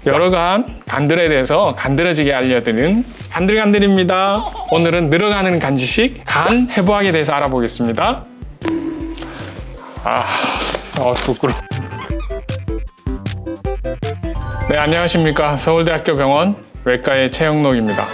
여러 간들에 대해서 간드러지게 알려드리는 간들간들입니다. 오늘은 늘어가는 간 지식, 간 해부학에 대해서 알아보겠습니다. 부끄러워. 네, 안녕하십니까. 서울대학교 병원 외과의 최영록입니다.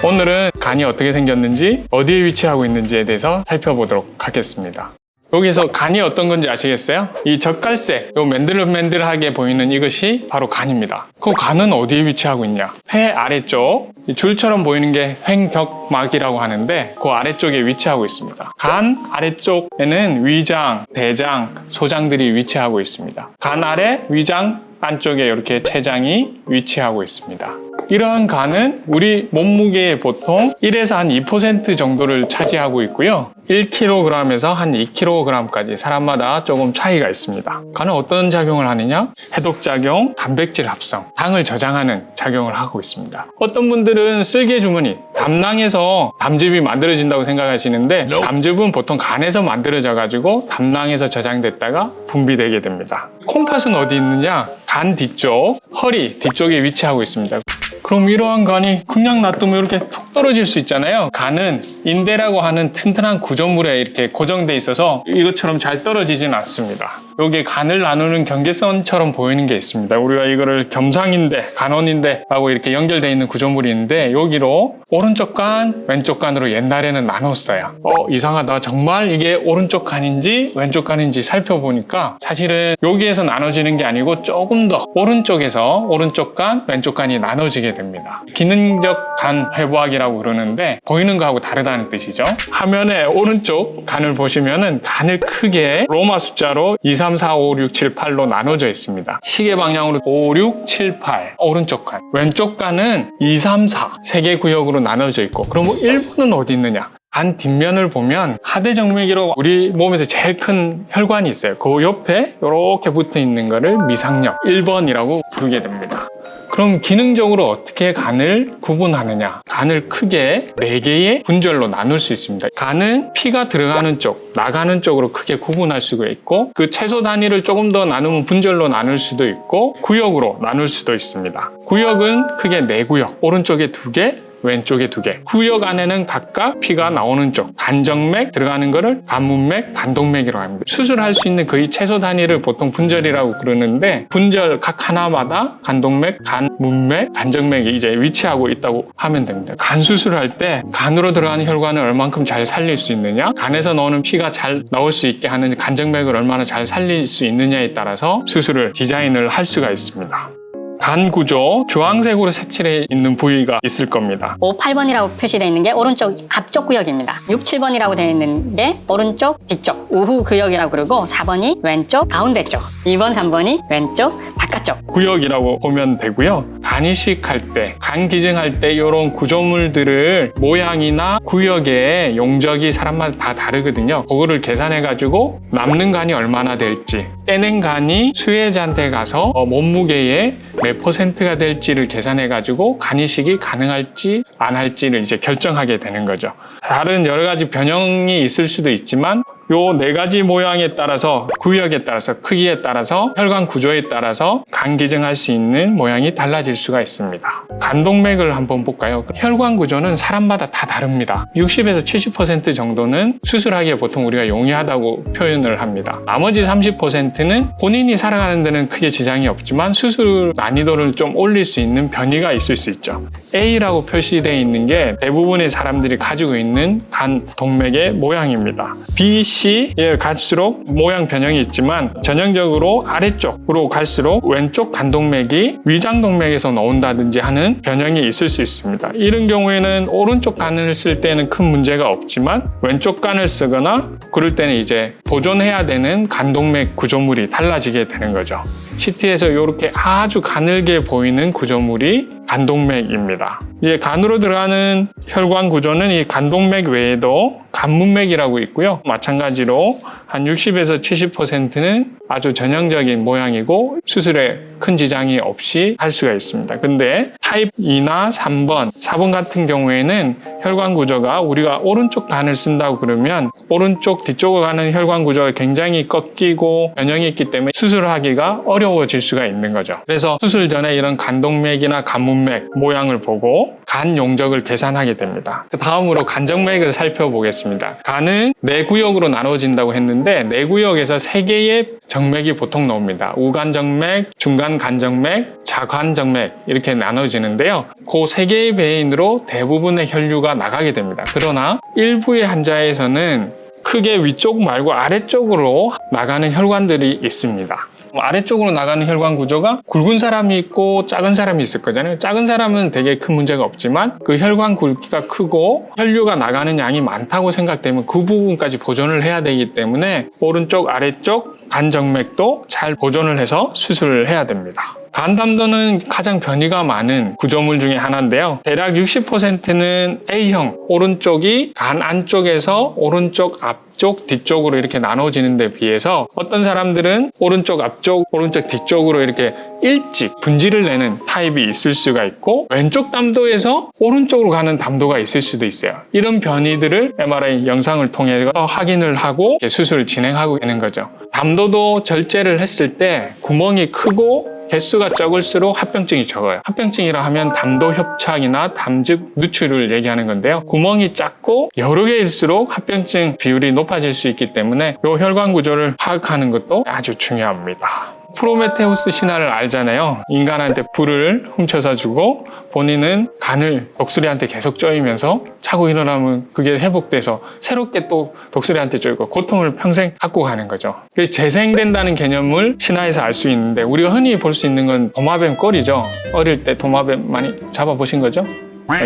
오늘은 간이 어떻게 생겼는지, 어디에 위치하고 있는지에 대해서 살펴보도록 하겠습니다. 여기서 간이 어떤 건지 아시겠어요? 이 젓갈색, 요 맨들맨들하게 보이는 이것이 바로 간입니다. 그 간은 어디에 위치하고 있냐? 폐 아래쪽, 이 줄처럼 보이는 게 횡격막이라고 하는데 그 아래쪽에 위치하고 있습니다. 간 아래쪽에는 위장, 대장, 소장들이 위치하고 있습니다. 간 아래, 위장 안쪽에 이렇게 췌장이 위치하고 있습니다. 이러한 간은 우리 몸무게의 보통 1에서 한 2% 정도를 차지하고 있고요. 1kg에서 한 2kg까지 사람마다 조금 차이가 있습니다. 간은 어떤 작용을 하느냐? 해독작용, 단백질 합성, 당을 저장하는 작용을 하고 있습니다. 어떤 분들은 쓸개주머니, 담낭에서 담즙이 만들어진다고 생각하시는데 담즙은 보통 간에서 만들어져 가지고 담낭에서 저장됐다가 분비되게 됩니다. 콩팥은 어디 있느냐? 간 뒤쪽, 허리 뒤쪽에 위치하고 있습니다. 그럼 이러한 간이 그냥 놔두면 이렇게 툭 떨어질 수 있잖아요. 간은 인대라고 하는 튼튼한 구조물에 이렇게 고정돼 있어서 이것처럼 잘 떨어지진 않습니다. 여기에 간을 나누는 경계선처럼 보이는 게 있습니다. 우리가 이거를 겸상인대, 간원인대라고 이렇게 연결되어 있는 구조물이 있는데 여기로 오른쪽 간, 왼쪽 간으로 옛날에는 나눴어요. 이상하다. 정말 이게 오른쪽 간인지 왼쪽 간인지 살펴보니까 사실은 여기에서 나눠지는 게 아니고 조금 더 오른쪽에서 오른쪽 간, 왼쪽 간이 나눠지게 됩니다. 기능적 간 회부학이라고 그러는데 보이는 거하고 다르다는 뜻이죠. 화면에 오른쪽 간을 보시면은 간을 크게 로마 숫자로 2, 3, 4, 5, 6, 7, 8로 나눠져 있습니다. 시계 방향으로 5, 6, 7, 8 오른쪽 간. 왼쪽 간은 2, 3, 4 세 개 구역으로 나눠져 있고 그럼 1번은 어디 있느냐? 간 뒷면을 보면 하대정맥이로 우리 몸에서 제일 큰 혈관이 있어요. 그 옆에 이렇게 붙어 있는 거를 미상력 1번이라고 부르게 됩니다. 그럼 기능적으로 어떻게 간을 구분하느냐? 간을 크게 4개의 분절로 나눌 수 있습니다. 간은 피가 들어가는 쪽, 나가는 쪽으로 크게 구분할 수가 있고 그 채소 단위를 조금 더 나누면 분절로 나눌 수도 있고 구역으로 나눌 수도 있습니다. 구역은 크게 4구역, 오른쪽에 2개, 왼쪽에 2개. 구역 안에는 각각 피가 나오는 쪽, 간정맥 들어가는 거를 간문맥, 간동맥이라고 합니다. 수술할 수 있는 거의 채소 단위를 보통 분절이라고 그러는데 분절 각 하나마다 간동맥, 간문맥, 간정맥이 이제 위치하고 있다고 하면 됩니다. 간 수술할 때 간으로 들어가는 혈관을 얼만큼 잘 살릴 수 있느냐, 간에서 나오는 피가 잘 나올 수 있게 하는 간정맥을 얼마나 잘 살릴 수 있느냐에 따라서 수술을 디자인을 할 수가 있습니다. 간 구조, 주황색으로 색칠해 있는 부위가 있을 겁니다. 5, 8번이라고 표시되어 있는 게 오른쪽 앞쪽 구역입니다. 6, 7번이라고 되어 있는 게 오른쪽 뒤쪽 우후 구역이라고 그러고 4번이 왼쪽 가운데 쪽, 2번, 3번이 왼쪽 바깥쪽 구역이라고 보면 되고요. 간 이식할 때, 간 기증할 때 이런 구조물들을 모양이나 구역의 용적이 사람마다 다 다르거든요. 그거를 계산해가지고 남는 간이 얼마나 될지, 떼낸 간이 수혜자한테 가서 몸무게의 몇 %가 될지를 계산해가지고 간 이식이 가능할지 안 할지를 이제 결정하게 되는 거죠. 다른 여러 가지 변형이 있을 수도 있지만 요 4가지 모양에 따라서 구역에 따라서 크기에 따라서 혈관 구조에 따라서 간 기증할 수 있는 모양이 달라질 수가 있습니다. 간동맥을 한번 볼까요? 혈관 구조는 사람마다 다 다릅니다. 60에서 70% 정도는 수술하기에 보통 우리가 용이하다고 표현을 합니다. 나머지 30%는 본인이 살아가는 데는 크게 지장이 없지만 수술 난이도를 좀 올릴 수 있는 변이가 있을 수 있죠. A라고 표시되어 있는 게 대부분의 사람들이 가지고 있는 간 동맥의 모양입니다. B, C에 갈수록 모양 변형이 있지만 전형적으로 아래쪽으로 갈수록 왼쪽 간동맥이 위장동맥에서 나온다든지 하는 변형이 있을 수 있습니다. 이런 경우에는 오른쪽 간을 쓸 때는 큰 문제가 없지만 왼쪽 간을 쓰거나 그럴 때는 이제 보존해야 되는 간동맥 구조물이 달라지게 되는 거죠. CT에서 이렇게 아주 가늘게 보이는 구조물이 간동맥입니다. 이제 간으로 들어가는 혈관 구조는 이 간동맥 외에도 간문맥이라고 있고요. 마찬가지로 한 60에서 70%는 아주 전형적인 모양이고 수술에 큰 지장이 없이 할 수가 있습니다. 근데 타입 2나 3번, 4번 같은 경우에는 혈관 구조가 우리가 오른쪽 간을 쓴다고 그러면 오른쪽 뒤쪽으로 가는 혈관 구조가 굉장히 꺾이고 변형이 있기 때문에 수술하기가 어려워질 수가 있는 거죠. 그래서 수술 전에 이런 간동맥이나 간문맥 모양을 보고 간 용적을 계산하게 됩니다. 그 다음으로 간정맥을 살펴보겠습니다. 간은 4구역으로 나눠진다고 했는데 4구역에서 3개의 정맥이 보통 나옵니다. 우간정맥, 중간간정맥, 자관정맥 이렇게 나눠지는데요. 그 3개의 배인으로 대부분의 혈류가 나가게 됩니다. 그러나 일부의 환자에서는 크게 위쪽 말고 아래쪽으로 나가는 혈관들이 있습니다. 아래쪽으로 나가는 혈관 구조가 굵은 사람이 있고 작은 사람이 있을 거잖아요. 작은 사람은 되게 큰 문제가 없지만 그 혈관 굵기가 크고 혈류가 나가는 양이 많다고 생각되면 그 부분까지 보존을 해야 되기 때문에 오른쪽 아래쪽 간정맥도 잘 보존을 해서 수술을 해야 됩니다. 간담도는 가장 변이가 많은 구조물 중에 하나인데요. 대략 60%는 A형, 오른쪽이 간 안쪽에서 오른쪽 앞쪽, 뒤쪽으로 이렇게 나눠지는 데 비해서 어떤 사람들은 오른쪽 앞쪽, 오른쪽 뒤쪽으로 이렇게 일찍 분지를 내는 타입이 있을 수가 있고 왼쪽 담도에서 오른쪽으로 가는 담도가 있을 수도 있어요. 이런 변이들을 MRI 영상을 통해서 확인을 하고 수술을 진행하고 있는 거죠. 담도도 절제를 했을 때 구멍이 크고 개수가 적을수록 합병증이 적어요. 합병증이라 하면 담도 협착이나 담즙 누출을 얘기하는 건데요. 구멍이 작고 여러 개일수록 합병증 비율이 높아질 수 있기 때문에 이 혈관 구조를 파악하는 것도 아주 중요합니다. 프로메테우스 신화를 알잖아요. 인간한테 불을 훔쳐서 주고 본인은 간을 독수리한테 계속 쪼이면서 자고 일어나면 그게 회복돼서 새롭게 또 독수리한테 쪼이고 고통을 평생 갖고 가는 거죠. 그래서 재생된다는 개념을 신화에서 알 수 있는데 우리가 흔히 볼 수 있는 건 도마뱀 꼬리죠. 어릴 때 도마뱀 많이 잡아보신 거죠?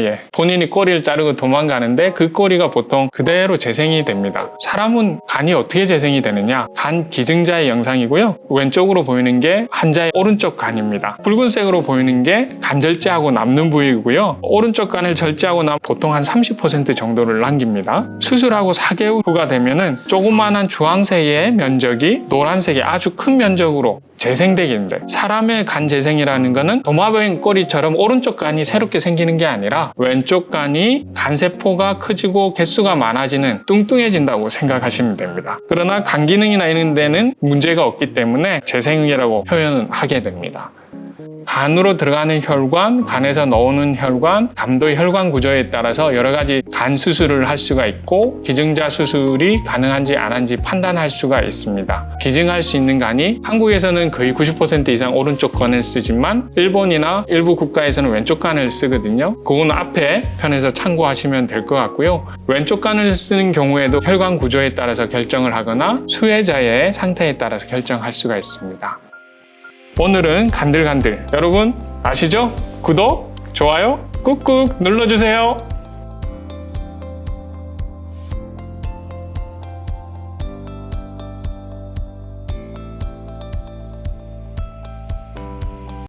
예. 본인이 꼬리를 자르고 도망가는데 그 꼬리가 보통 그대로 재생이 됩니다. 사람은 간이 어떻게 재생이 되느냐? 간 기증자의 영상이고요. 왼쪽으로 보이는 게 환자의 오른쪽 간입니다. 붉은색으로 보이는 게 간 절제하고 남는 부위고요. 오른쪽 간을 절제하고 나면 보통 한 30% 정도를 남깁니다. 수술하고 4개월 후가 되면은 조그만한 주황색의 면적이 노란색의 아주 큰 면적으로 재생되게 됩니다. 사람의 간 재생이라는 거는 도마뱀 꼬리처럼 오른쪽 간이 새롭게 생기는 게 아니라 왼쪽 간이 간세포가 커지고 개수가 많아지는 뚱뚱해진다고 생각하시면 됩니다. 그러나 간 기능이나 이런 데는 문제가 없기 때문에 재생이라고 표현을 하게 됩니다. 간으로 들어가는 혈관, 간에서 나오는 혈관, 담도의 혈관 구조에 따라서 여러 가지 간 수술을 할 수가 있고 기증자 수술이 가능한지 안 한지 판단할 수가 있습니다. 기증할 수 있는 간이 한국에서는 거의 90% 이상 오른쪽 간을 쓰지만 일본이나 일부 국가에서는 왼쪽 간을 쓰거든요. 그건 앞에 편에서 참고하시면 될 것 같고요. 왼쪽 간을 쓰는 경우에도 혈관 구조에 따라서 결정을 하거나 수혜자의 상태에 따라서 결정할 수가 있습니다. 오늘은 간들간들 여러분 아시죠? 구독, 좋아요 꾹꾹 눌러주세요.